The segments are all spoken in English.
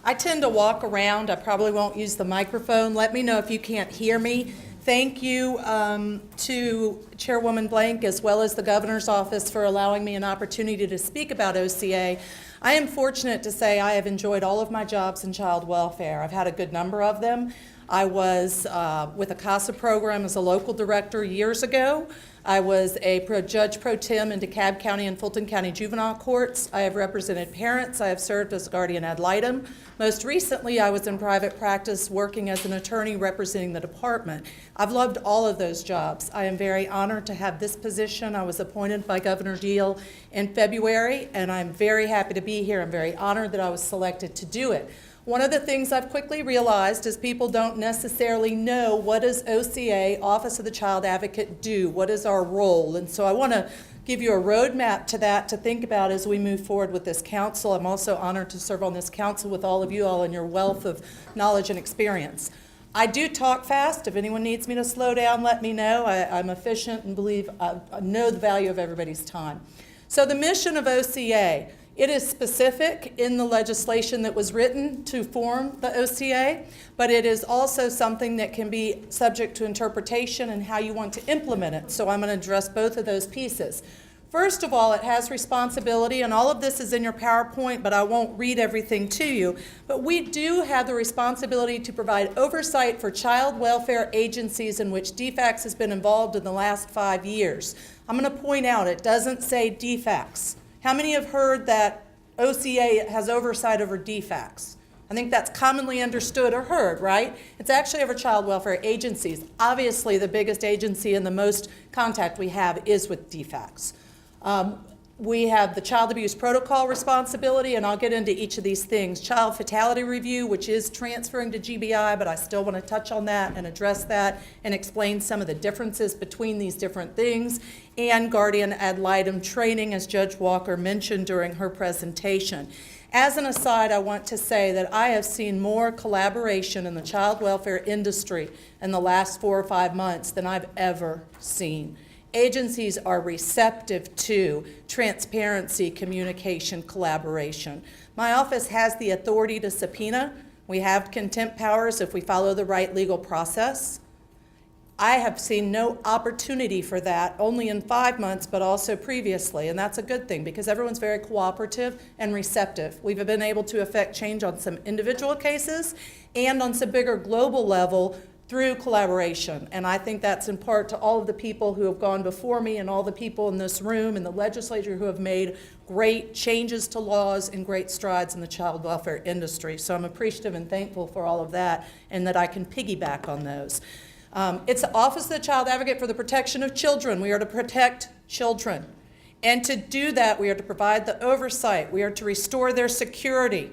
I tend to walk around. I probably won't use the microphone. Let me know if you can't hear me. Thank you to Chairwoman Blank as well as the Governor's Office for allowing me an opportunity to speak about OCA. I am fortunate to say I have enjoyed all of my jobs in child welfare. I've had a good number of them. I was with a CASA program as a local director years ago. I was a judge pro tem in DeKalb County and Fulton County juvenile courts. I have represented parents. I have served as guardian ad litem. Most recently, I was in private practice working as an attorney representing the department. I've loved all of those jobs. I am very honored to have this position. I was appointed by Governor Deal in February, and I'm very happy to be here. I'm very honored that I was selected to do it. One of the things I've quickly realized is people don't necessarily know what does OCA, Office of the Child Advocate, do? What is our role? And so I want to give you a roadmap to that to think about as we move forward with this council. I'm also honored to serve on this council with all of you all and your wealth of knowledge and experience. I do talk fast. If anyone needs me to slow down, let me know. I'm efficient and believe I know the value of everybody's time. So the mission of OCA, it is specific in the legislation that was written to form the OCA, but it is also something that can be subject to interpretation and how you want to implement it. So I'm going to address both of those pieces. First of all, it has responsibility, and all of this is in your PowerPoint, but I won't read everything to you. But we do have the responsibility to provide oversight for child welfare agencies in which DFACS has been involved in the last 5 years. I'm going to point out it doesn't say DFACS. How many have heard that OCA has oversight over DFACS? I think that's commonly understood or heard, right? It's actually over child welfare agencies. Obviously, the biggest agency and the most contact we have is with DFACS. We have the child abuse protocol responsibility, and I'll get into each of these things. Child fatality review, which is transferring to GBI, but I still want to touch on that and address that and explain some of the differences between these different things, and guardian ad litem training, as Judge Walker mentioned during her presentation. As an aside, I want to say that I have seen more collaboration in the child welfare industry in the last 4 or 5 months than I've ever seen. Agencies are receptive to transparency, communication, collaboration. My office has the authority to subpoena. We have contempt powers if we follow the right legal process. I have seen no opportunity for that, only in 5 months, but also previously, and that's a good thing because everyone's very cooperative and receptive. We've been able to affect change on some individual cases and on some bigger global level through collaboration, and I think that's in part to all of the people who have gone before me and all the people in this room and the legislature who have made great changes to laws and great strides in the child welfare industry. So I'm appreciative and thankful for all of that and that I can piggyback on those. It's the Office of the Child Advocate for the Protection of Children. We are to protect children. And to do that, we are to provide the oversight. We are to restore their security.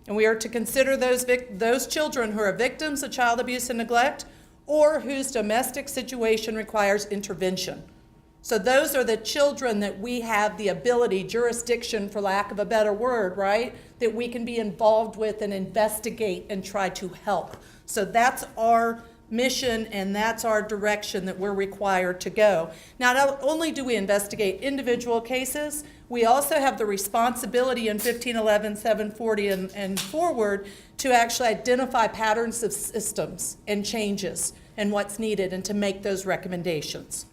And we are to consider those children who are victims of child abuse and neglect or whose domestic situation requires intervention. So those are the children that we have the ability, jurisdiction for lack of a better word, right, that we can be involved with and investigate and try to help. So that's our mission and that's our direction that we're required to go. Now, not only do we investigate individual cases, we also have the responsibility in 1511, 740 and forward to actually identify patterns of systems and changes and what's needed and to make those recommendations.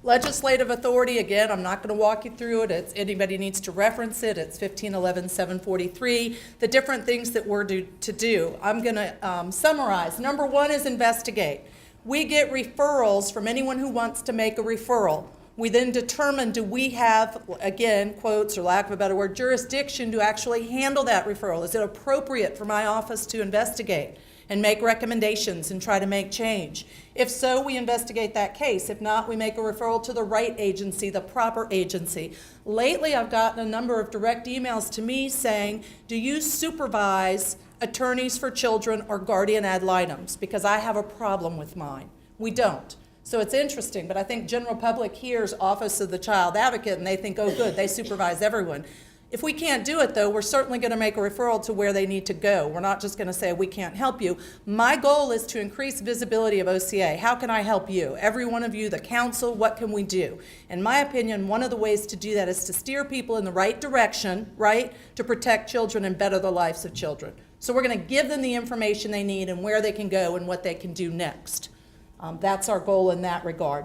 Legislative authority, again, I'm not going to walk you through it. Anybody needs to reference it. It's 1511, 743, the different things that we're to do. I'm going to summarize. Number one is investigate. We get referrals from anyone who wants to make a referral. We then determine, do we have, again, quotes or lack of a better word, jurisdiction to actually handle that referral? Is it appropriate for my office to investigate and make recommendations and try to make change? If so, we investigate that case. If not, we make a referral to the right agency, the proper agency. Lately, I've gotten a number of direct emails to me saying, do you supervise attorneys for children or guardian ad litems? Because I have a problem with mine. We don't. So it's interesting, but I think general public hears Office of the Child Advocate and they think, oh good, they supervise everyone. If we can't do it, though, we're certainly going to make a referral to where they need to go. We're not just going to say, we can't help you. My goal is to increase visibility of OCA. How can I help you? Every one of you, the council, what can we do? In my opinion, one of the ways to do that is to steer people in the right direction, right, to protect children and better the lives of children. So we're going to give them the information they need and where they can go and what they can do next. That's our goal in that regard.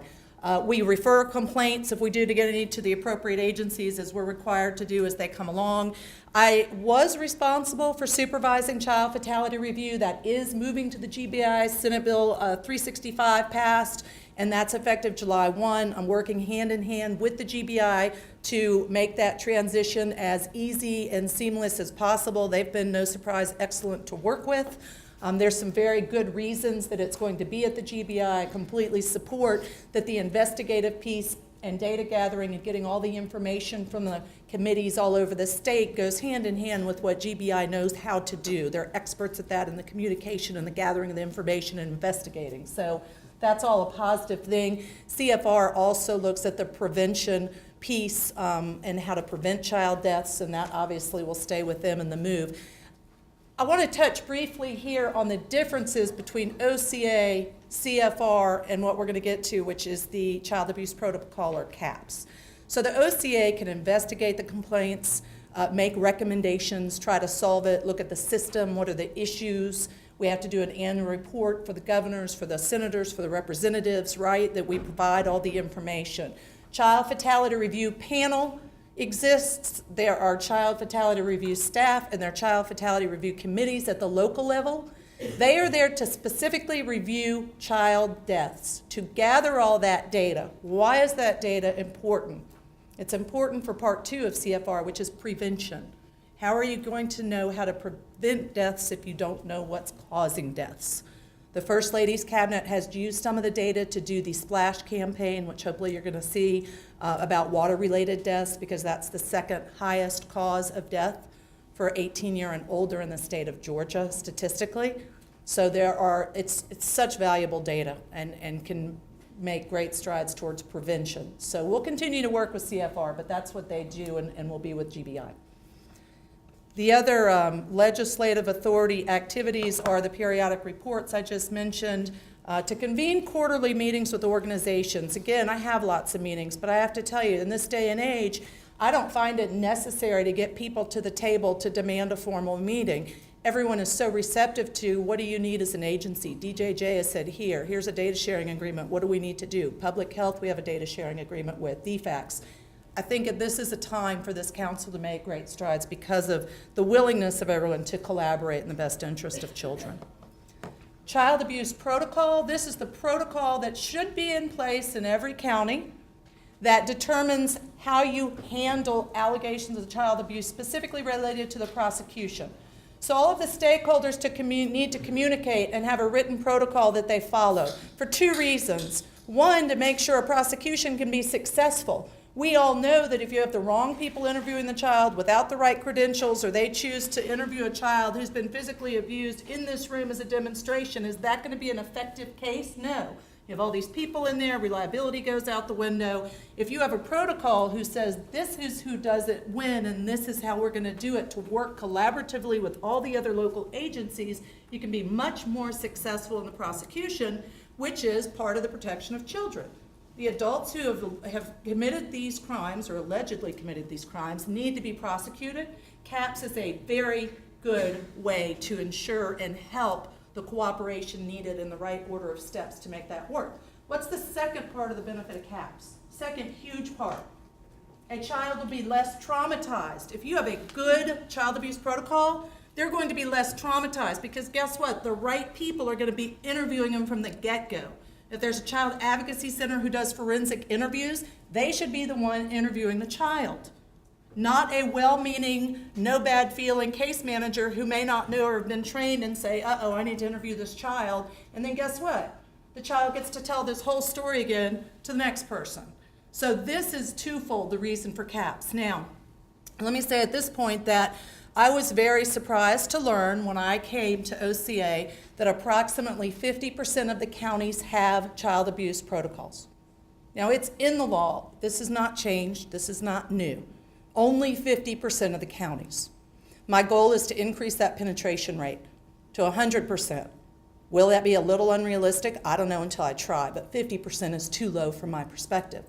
We refer complaints, if we do, to get any to the appropriate agencies, as we're required to do as they come along. I was responsible for supervising child fatality review. That is moving to the GBI. Senate Bill 365 passed, and that's effective July 1. I'm working hand in hand with the GBI to make that transition as easy and seamless as possible. They've been, no surprise, excellent to work with. There's some very good reasons that it's going to be at the GBI. I completely support that the investigative piece and data gathering and getting all the information from the committees all over the state goes hand in hand with what GBI knows how to do. They're experts at that in the communication and the gathering of the information and investigating. So that's all a positive thing. CFR also looks at the prevention piece and how to prevent child deaths, and that obviously will stay with them in the move. I want to touch briefly here on the differences between OCA, CFR, and what we're going to get to, which is the Child Abuse Protocol, or CAPS. So the OCA can investigate the complaints, make recommendations, try to solve it, look at the system, what are the issues. We have to do an annual report for the governors, for the senators, for the representatives, right, that we provide all the information. Child Fatality Review Panel exists. There are child fatality review staff and there are child fatality review committees at the local level. They are there to specifically review child deaths, to gather all that data. Why is that data important? It's important for part 2 of CFR, which is prevention. How are you going to know how to prevent deaths if you don't know what's causing deaths? The First Lady's Cabinet has used some of the data to do the SPLASH campaign, which hopefully you're going to see about water-related deaths, because that's the second highest cause of death for 18-year and older in the state of Georgia, statistically. So it's such valuable data and can make great strides towards prevention. So we'll continue to work with CFR, but that's what they do, and we'll be with GBI. The other legislative authority activities are the periodic reports I just mentioned, to convene quarterly meetings with organizations. Again, I have lots of meetings, but I have to tell you, in this day and age, I don't find it necessary to get people to the table to demand a formal meeting. Everyone is so receptive to, what do you need as an agency? DJJ has said, here's a data sharing agreement. What do we need to do? Public health, we have a data sharing agreement with. DFACS. I think that this is a time for this council to make great strides because of the willingness of everyone to collaborate in the best interest of children. Child Abuse Protocol, this is the protocol that should be in place in every county that determines how you handle allegations of child abuse specifically related to the prosecution. So all of the stakeholders need to communicate and have a written protocol that they follow for 2 reasons. One, to make sure a prosecution can be successful. We all know that if you have the wrong people interviewing the child without the right credentials, or they choose to interview a child who's been physically abused in this room as a demonstration, is that going to be an effective case? No. You have all these people in there, reliability goes out the window. If you have a protocol who says this is who does it when and this is how we're going to do it, to work collaboratively with all the other local agencies, you can be much more successful in the prosecution, which is part of the protection of children. The adults who have committed these crimes, or allegedly committed these crimes, need to be prosecuted. CAPS is a very good way to ensure and help the cooperation needed in the right order of steps to make that work. What's the second part of the benefit of CAPS? Second huge part. A child will be less traumatized. If you have a good child abuse protocol, they're going to be less traumatized, because guess what? The right people are going to be interviewing them from the get-go. If there's a child advocacy center who does forensic interviews, they should be the one interviewing the child, not a well-meaning, no bad feeling case manager who may not know or have been trained and say, uh-oh, I need to interview this child. And then guess what? The child gets to tell this whole story again to the next person. So this is twofold, the reason for CAPS. Now, let me say at this point that I was very surprised to learn when I came to OCA that approximately 50% of the counties have child abuse protocols. Now, it's in the law. This is not changed. This is not new. Only 50% of the counties. My goal is to increase that penetration rate to 100%. Will that be a little unrealistic? I don't know until I try, but 50% is too low from my perspective.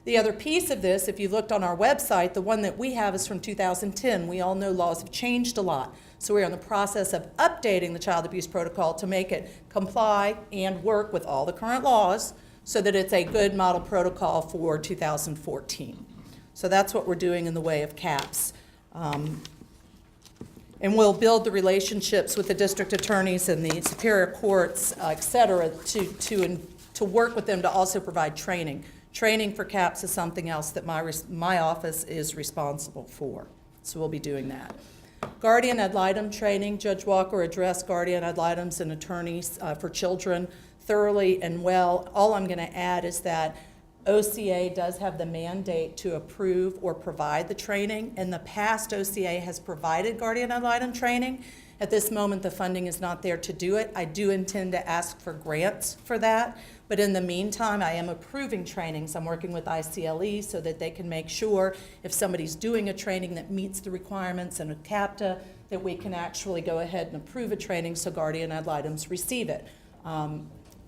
The other piece of this, if you looked on our website, the one that we have is from 2010. We all know laws have changed a lot. So we're in the process of updating the child abuse protocol to make it comply and work with all the current laws so that it's a good model protocol for 2014. So that's what we're doing in the way of CAPS. And we'll build the relationships with the district attorneys and the superior courts, et cetera, to work with them to also provide training. Training for CAPS is something else that my office is responsible for. So we'll be doing that. Guardian ad litem training. Judge Walker addressed guardian ad litems and attorneys for children thoroughly and well. All I'm going to add is that OCA does have the mandate to approve or provide the training. In the past, OCA has provided guardian ad litem training. At this moment, the funding is not there to do it. I do intend to ask for grants for that, but in the meantime, I am approving trainings. I'm working with ICLE so that they can make sure if somebody's doing a training that meets the requirements and a CAPTA, that we can actually go ahead and approve a training so guardian ad litems receive it.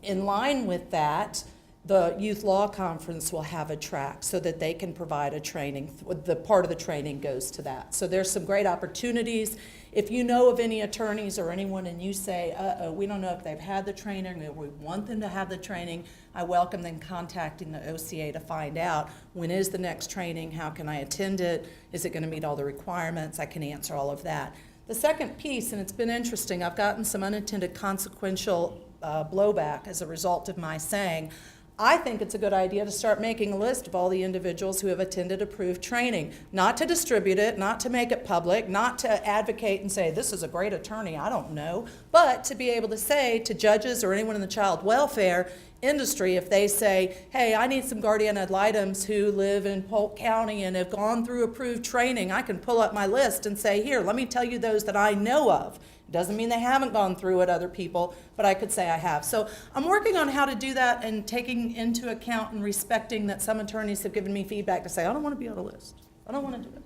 In line with that, the Youth Law Conference will have a track so that they can provide a training. The part of the training goes to that. So there's some great opportunities. If you know of any attorneys or anyone and you say, we don't know if they've had the training or we want them to have the training, I welcome them contacting the OCA to find out when is the next training, how can I attend it, is it going to meet all the requirements, I can answer all of that. The second piece, and it's been interesting, I've gotten some unintended consequential blowback as a result of my saying, I think it's a good idea to start making a list of all the individuals who have attended approved training, not to distribute it, not to make it public, not to advocate and say, this is a great attorney, I don't know, but to be able to say to judges or anyone in the child welfare industry, if they say, hey, I need some guardian ad litems who live in Polk County and have gone through approved training, I can pull up my list and say, here, let me tell you those that I know of. Doesn't mean they haven't gone through it, other people, but I could say I have. So I'm working on how to do that and taking into account and respecting that some attorneys have given me feedback to say, I don't want to be on a list. I don't want to do it.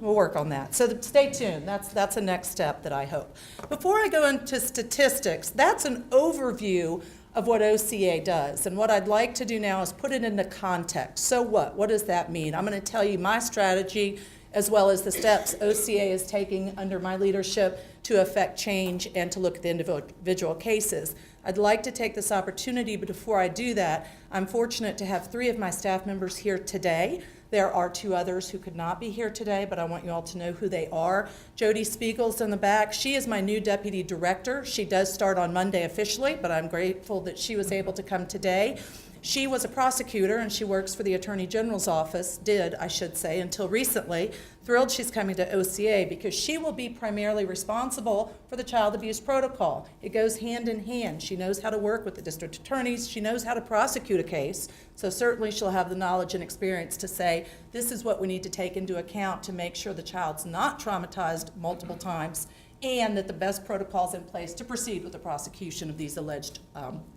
We'll work on that. So stay tuned. That's a next step that I hope. Before I go into statistics, that's an overview of what OCA does. And what I'd like to do now is put it into context. So what? What does that mean? I'm going to tell you my strategy as well as the steps OCA is taking under my leadership to affect change and to look at the individual cases. I'd like to take this opportunity, but before I do that, I'm fortunate to have 3 of my staff members here today. There are 2 others who could not be here today, but I want you all to know who they are. Jody Spiegel's in the back. She is my new deputy director. She does start on Monday officially, but I'm grateful that she was able to come today. She was a prosecutor and she works for the Attorney General's office, I should say, until recently. Thrilled she's coming to OCA because she will be primarily responsible for the child abuse protocol. It goes hand in hand. She knows how to work with the district attorneys. She knows how to prosecute a case. So certainly she'll have the knowledge and experience to say, this is what we need to take into account to make sure the child's not traumatized multiple times and that the best protocols in place to proceed with the prosecution of these alleged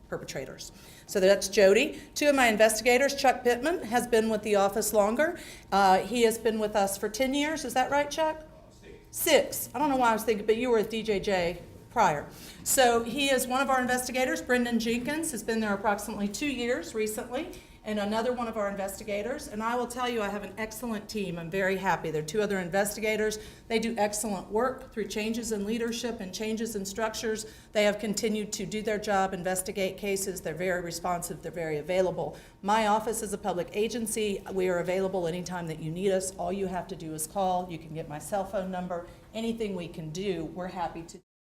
perpetrators. So that's Jody. 2 of my investigators, Chuck Pittman, has been with the office longer. He has been with us for 10 years. Is that right, Chuck? 6. I don't know why I was thinking, but you were with DJJ prior. So he is one of our investigators. Brendan Jenkins has been there approximately 2 years recently, and another one of our investigators. And I will tell you, I have an excellent team. I'm very happy. There are 2 other investigators. They do excellent work through changes in leadership and changes in structures. They have continued to do their job, investigate cases. They're very responsive. They're very available. My office is a public agency. We are available anytime that you need us. All you have to do is call. You can get my cell phone number. Anything we can do, we're happy to do.